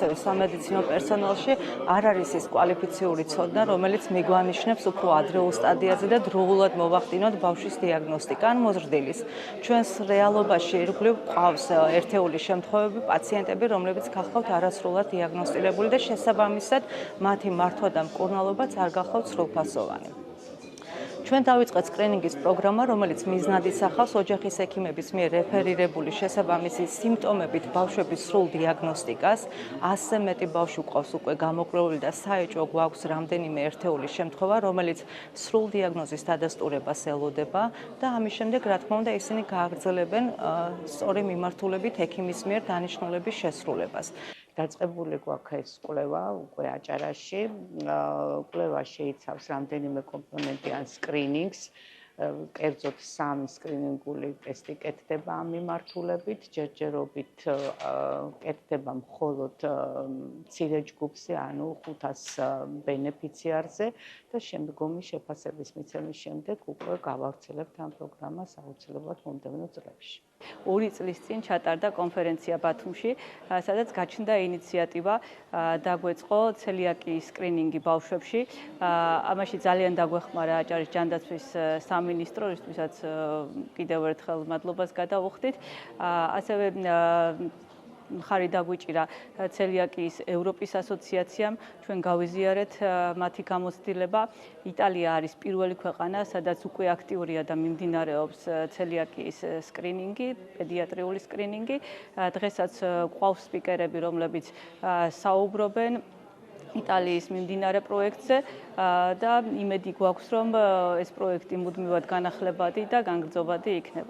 სამედიცინო პერსონალში არ არის ის კვალიფიციური ცოდნა, რომელიც მიგვანიშნებს უფრო ადრეულ სტადიაზე და დროულად მოვახდინოთ ბავშვის დიაგნოსტიკა ან მოზრდილის. ჩვენს რეალობაში ირგვლივ ყავს ერთეული შემთხვევები, პაციენტები, რომლებიც გახავთ არასრულად დიაგნოსტირებული და შესაბამისად მათი მართვა და მკურნალობაც არ გახავთ სრულფასოვანი. ჩვენ დავიწყეთ სკრინინგის პროგრამა, რომელიც მიზნად ისახავს ოჯახის ექიმების მიერ რეფერირებული შესაბამისი სიმპტომებით ბავშვების სრულ დიაგნოსტიკას. 100-ზე მეტი ბავშვი გვყავს უკვე გამოკვლეული და საეჭვო გვაქვს რამდენიმე ერთეული შემთხვევა, რომელიც სრულ დიაგნოზის დადასტურებას ელოდება და ამის შემდეგ, რა თქმა უნდა, ისინი გააგრძელებენ სწორი მიმართულებით ექიმის მიერ დანიშნულების შესრულებას. დაწყებული გვაქვს ეს კვლევა უკვე აჭარაში. კვლევა შეიცავს რამდენიმე კომპონენტიან სკრინინგს. კერძოდ 3 სკრინინგული ტესტი კეთდება ამ მიმართულებით, ჯერჯერობით კეთდება მხოლოდ მცირე ჯგუფზე, ანუ 500 ბენეფიციარზე და შემდგომი შეფასების მიცემის შემდეგ უკვე გავავრცელებთ ამ პროგრამას აუცილებლად მომდევნო წლებში. 2 წლის წინ ჩატარდა კონფერენცია ბათუმში, სადაც გაჩნდა ინიციატივა დაგვეწყო ცელიაკიის სკრინინგი ბავშვებში. ამაში ძალიან დაგვეხმარა აჭარის ჯანდაცვის სამინისტრო, რისთვისაც კიდევ ერთხელ მადლობას გადავუხდით. ასევე მხარი დაგვიჭირა ცელიაკიის ევროპის ასოციაციამ. ჩვენ გავიზიარეთ მათი გამოცდილება. იტალია არის პირველი ქვეყანა, სადაც უკვე აქტიურია და მიმდინარეობს ცელიაკიის სკრინინგი, პედიატრიული სკრინინგი. დღესაც გვყავს სპიკერები, რომლებიც საუბრობენ იტალიის მიმდინარე პროექტზე და იმედი გვაქვს, რომ ეს პროექტი მუდმივად განახლებადი და განგრძობადი იქნება.